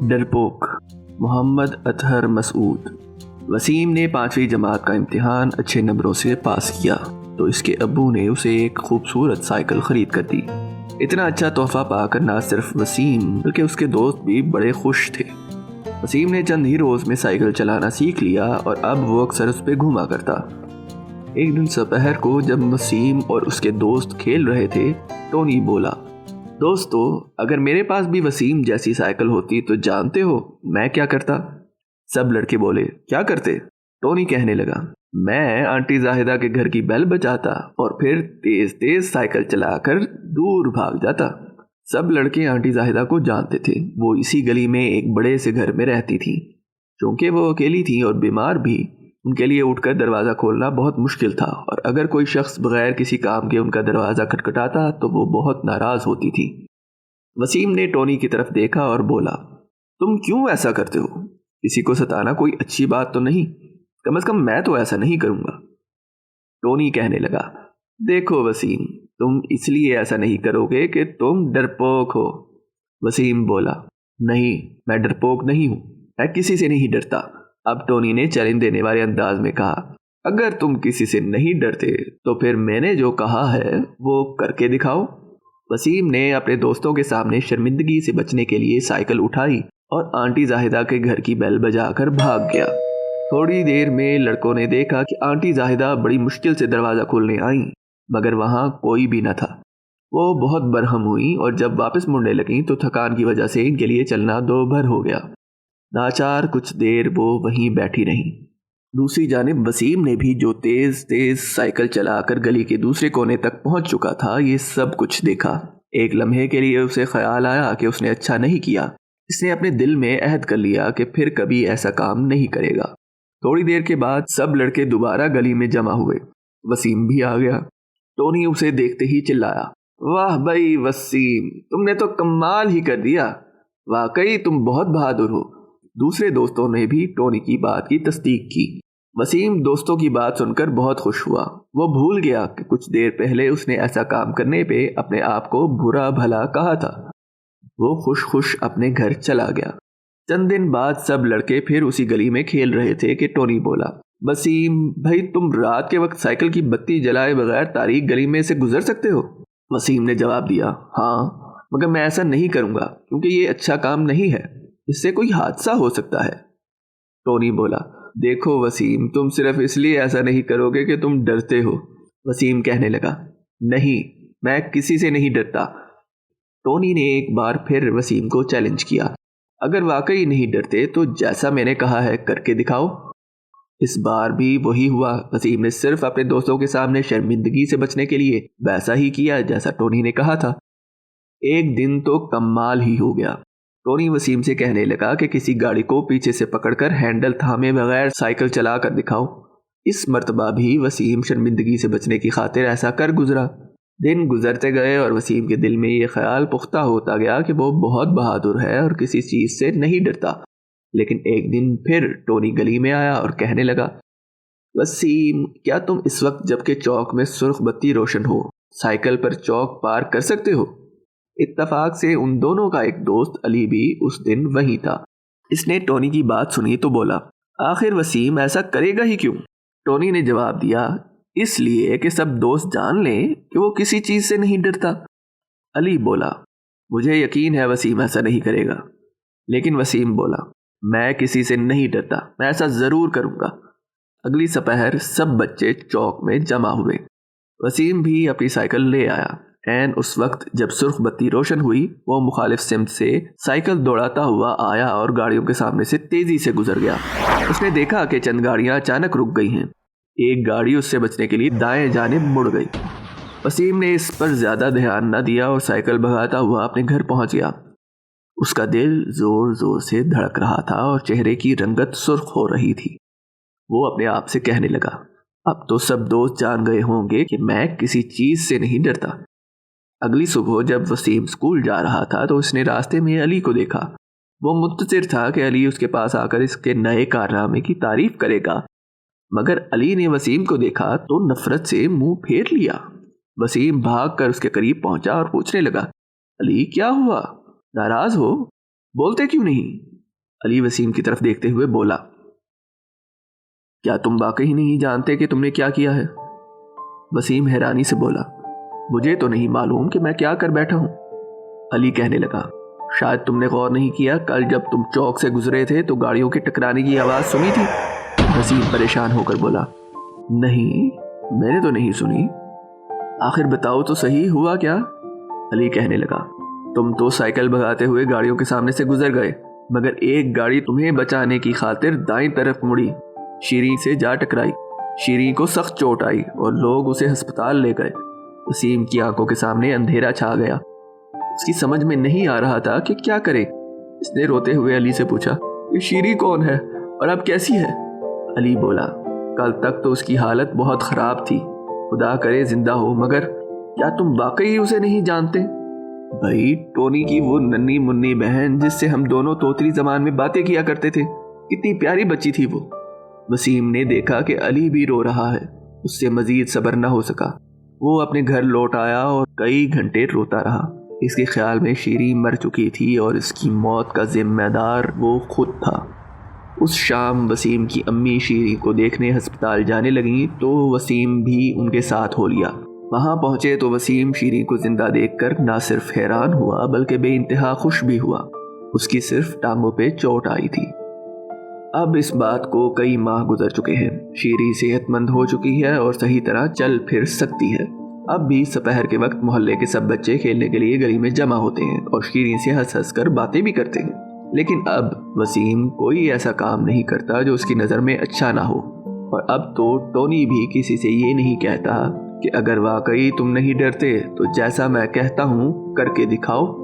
ڈرپوک محمد اطہر مسعود۔ وسیم نے 5ویں جماعت کا امتحان اچھے نمبروں سے پاس کیا تو اس کے ابو نے اسے ایک خوبصورت سائیکل خرید کر دی۔ اتنا اچھا تحفہ پا کر نہ صرف وسیم بلکہ اس کے دوست بھی بڑے خوش تھے۔ وسیم نے چند ہی روز میں سائیکل چلانا سیکھ لیا اور اب وہ اکثر اس پہ گھوما کرتا۔ ایک دن دوپہر کو جب وسیم اور اس کے دوست کھیل رہے تھے، ٹونی بولا، دوستو، اگر میرے پاس بھی وسیم جیسی سائیکل ہوتی تو جانتے ہو میں کیا کرتا؟ سب لڑکے بولے، کیا کرتے؟ ٹونی کہنے لگا، میں آنٹی زاہدہ کے گھر کی بیل بجاتا اور پھر تیز تیز سائیکل چلا کر دور بھاگ جاتا۔ سب لڑکے آنٹی زاہدہ کو جانتے تھے، وہ اسی گلی میں ایک بڑے سے گھر میں رہتی تھی۔ چونکہ وہ اکیلی تھی اور بیمار بھی، ان کے لیے اٹھ کر دروازہ کھولنا بہت مشکل تھا، اور اگر کوئی شخص بغیر کسی کام کے ان کا دروازہ کھٹکھٹاتا تو وہ بہت ناراض ہوتی تھی۔ وسیم نے ٹونی کی طرف دیکھا اور بولا، تم کیوں ایسا کرتے ہو؟ کسی کو ستانا کوئی اچھی بات تو نہیں، کم از کم میں تو ایسا نہیں کروں گا۔ ٹونی کہنے لگا، دیکھو وسیم، تم اس لیے ایسا نہیں کرو گے کہ تم ڈرپوک ہو۔ وسیم بولا، نہیں، میں ڈرپوک نہیں ہوں، میں کسی سے نہیں ڈرتا۔ اب ٹونی نے چیلنج دینے والے انداز میں کہا، اگر تم کسی سے نہیں ڈرتے تو پھر میں نے جو کہا ہے وہ کر کے دکھاؤ۔ وسیم نے اپنے دوستوں کے سامنے شرمندگی سے بچنے کے لیے سائیکل اٹھائی اور آنٹی زاہدہ کے گھر کی بیل بجا کر بھاگ گیا۔ تھوڑی دیر میں لڑکوں نے دیکھا کہ آنٹی زاہدہ بڑی مشکل سے دروازہ کھولنے آئیں، مگر وہاں کوئی بھی نہ تھا۔ وہ بہت برہم ہوئیں اور جب واپس مڑنے لگیں تو تھکان کی وجہ سے ان کے لیے چلنا دو بھر ہو گیا۔ ناچار کچھ دیر وہ وہیں بیٹھی رہیں۔ دوسری جانب وسیم نے بھی، جو تیز تیز سائیکل چلا کر گلی کے دوسرے کونے تک پہنچ چکا تھا، یہ سب کچھ دیکھا۔ ایک لمحے کے لیے اسے خیال آیا کہ اس نے اچھا نہیں کیا۔ اس نے اپنے دل میں عہد کر لیا کہ پھر کبھی ایسا کام نہیں کرے گا۔ تھوڑی دیر کے بعد سب لڑکے دوبارہ گلی میں جمع ہوئے۔ وسیم بھی آ گیا۔ ٹونی اسے دیکھتے ہی چلایا، واہ بھائی وسیم، تم نے تو کمال ہی کر دیا، واقعی تم بہت بہادر ہو۔ دوسرے دوستوں نے بھی ٹونی کی بات کی تصدیق کی۔ وسیم دوستوں کی بات سن کر بہت خوش ہوا۔ وہ بھول گیا کہ کچھ دیر پہلے اس نے ایسا کام کرنے پہ اپنے آپ کو برا بھلا کہا تھا۔ وہ خوش خوش اپنے گھر چلا گیا۔ چند دن بعد سب لڑکے پھر اسی گلی میں کھیل رہے تھے کہ ٹونی بولا، وسیم بھائی، تم رات کے وقت سائیکل کی بتی جلائے بغیر تاریک گلی میں سے گزر سکتے ہو؟ وسیم نے جواب دیا، ہاں، مگر میں ایسا نہیں کروں گا کیونکہ یہ اچھا کام نہیں ہے، اس سے کوئی حادثہ ہو سکتا ہے۔ ٹونی بولا، دیکھو وسیم، تم صرف اس لیے ایسا نہیں کرو گے کہ تم ڈرتے ہو۔ وسیم کہنے لگا، نہیں، میں کسی سے نہیں ڈرتا۔ ٹونی نے ایک بار پھر وسیم کو چیلنج کیا، اگر واقعی نہیں ڈرتے تو جیسا میں نے کہا ہے کر کے دکھاؤ۔ اس بار بھی وہی ہوا۔ وسیم نے صرف اپنے دوستوں کے سامنے شرمندگی سے بچنے کے لیے ویسا ہی کیا جیسا ٹونی نے کہا تھا۔ ایک دن تو کمال ہی ہو گیا۔ ٹونی وسیم سے کہنے لگا کہ کسی گاڑی کو پیچھے سے پکڑ کر ہینڈل تھامے بغیر سائیکل چلا کر دکھاؤ۔ اس مرتبہ بھی وسیم شرمندگی سے بچنے کی خاطر ایسا کر گزرا۔ دن گزرتے گئے اور وسیم کے دل میں یہ خیال پختہ ہوتا گیا کہ وہ بہت بہادر ہے اور کسی چیز سے نہیں ڈرتا۔ لیکن ایک دن پھر ٹونی گلی میں آیا اور کہنے لگا، وسیم، کیا تم اس وقت جبکہ چوک میں سرخ بتی روشن ہو سائیکل پر چوک پار کر سکتے ہو؟ اتفاق سے ان دونوں کا ایک دوست علی بھی اس دن وہیں تھا۔ اس نے ٹونی کی بات سنی تو بولا، آخر وسیم ایسا کرے گا ہی کیوں؟ ٹونی نے جواب دیا، اس لیے کہ سب دوست جان لیں کہ وہ کسی چیز سے نہیں ڈرتا۔ علی بولا، مجھے یقین ہے وسیم ایسا نہیں کرے گا۔ لیکن وسیم بولا، میں کسی سے نہیں ڈرتا، میں ایسا ضرور کروں گا۔ اگلی سپہر سب بچے چوک میں جمع ہوئے۔ وسیم بھی اپنی سائیکل لے آیا۔ عین اس وقت جب سرخ بتی روشن ہوئی، وہ مخالف سمت سے سائیکل دوڑاتا ہوا آیا اور گاڑیوں کے سامنے سے تیزی سے گزر گیا۔ اس نے دیکھا کہ چند گاڑیاں اچانک رک گئی ہیں۔ ایک گاڑی اس سے بچنے کے لیے دائیں جانب مڑ گئی۔ وسیم نے اس پر زیادہ دھیان نہ دیا اور سائیکل بھگاتا ہوا اپنے گھر پہنچ گیا۔ اس کا دل زور زور سے دھڑک رہا تھا اور چہرے کی رنگت سرخ ہو رہی تھی۔ وہ اپنے آپ سے کہنے لگا، اب تو سب دوست جان گئے ہوں گے کہ میں کسی چیز سے نہیں ڈرتا۔ اگلی صبح جب وسیم اسکول جا رہا تھا تو اس نے راستے میں علی کو دیکھا۔ وہ منتظر تھا کہ علی اس کے پاس آ کر اس کے نئے کارنامے کی تعریف کرے گا، مگر علی نے وسیم کو دیکھا تو نفرت سے منہ پھیر لیا۔ وسیم بھاگ کر اس کے قریب پہنچا اور پوچھنے لگا، علی کیا ہوا؟ ناراض ہو؟ بولتے کیوں نہیں؟ علی وسیم کی طرف دیکھتے ہوئے بولا۔ کیا تم واقعی نہیں جانتے کہ تم نے کیا کیا ہے؟ وسیم حیرانی سے بولا۔ مجھے تو نہیں معلوم کہ میں کیا کر بیٹھا ہوں۔ علی کہنے لگا، شاید تم نے غور نہیں کیا، کل جب تم چوک سے گزرے تھے تو گاڑیوں کے ٹکرانے کی آواز سنی تھی؟ وسیم پریشان ہو کر بولا، نہیں، میں نے تو نہیں سنی۔ آخر بتاؤ تو صحیح ہوا کیا؟ علی کہنے لگا، تم تو سائیکل بھگاتے ہوئے گاڑیوں کے سامنے سے گزر گئے، مگر ایک گاڑی تمہیں بچانے کی خاطر دائیں طرف مڑی، شیریں سے جا ٹکرائی، شیریں کو سخت چوٹ آئی اور لوگ اسے ہسپتال لے گئے۔ وسیم کی آنکھوں کے سامنے اندھیرا چھا گیا۔ اس کی سمجھ میں نہیں آ رہا تھا کہ کیا کرے۔ اس نے روتے ہوئے علی سے پوچھا، یہ شیریں کون ہے اور اب کیسی ہے؟ علی بولا، کل تک تو اس کی حالت بہت خراب تھی، خدا کرے زندہ ہو، مگر کیا تم واقعی اسے نہیں جانتے؟ بھائی، ٹونی کی وہ ننھی منی بہن جس سے ہم دونوں توتری زبان میں باتیں کیا کرتے تھے، کتنی پیاری بچی تھی وہ۔ وسیم نے دیکھا کہ علی بھی رو رہا ہے، اس سے مزید صبر نہ ہو سکا۔ وہ اپنے گھر لوٹ آیا اور کئی گھنٹے روتا رہا۔ اس کے خیال میں شیریں مر چکی تھی اور اس کی موت کا ذمہ دار وہ خود تھا۔ اس شام وسیم کی امی شیریں کو دیکھنے ہسپتال جانے لگیں تو وسیم بھی ان کے ساتھ ہو لیا۔ وہاں پہنچے تو وسیم شیریں کو زندہ دیکھ کر نہ صرف حیران ہوا بلکہ بے انتہا خوش بھی ہوا۔ اس کی صرف ٹانگوں پہ چوٹ آئی تھی۔ اب اس بات کو کئی ماہ گزر چکے ہیں۔ شیریں صحت مند ہو چکی ہے اور صحیح طرح چل پھر سکتی ہے۔ اب بھی دوپہر کے وقت محلے کے سب بچے کھیلنے کے لیے گلی میں جمع ہوتے ہیں اور شیریں سے ہنس ہنس کر باتیں بھی کرتے ہیں۔ لیکن اب وسیم کوئی ایسا کام نہیں کرتا جو اس کی نظر میں اچھا نہ ہو، اور اب تو ٹونی بھی کسی سے یہ نہیں کہتا کہ اگر واقعی تم نہیں ڈرتے تو جیسا میں کہتا ہوں کر کے دکھاؤ۔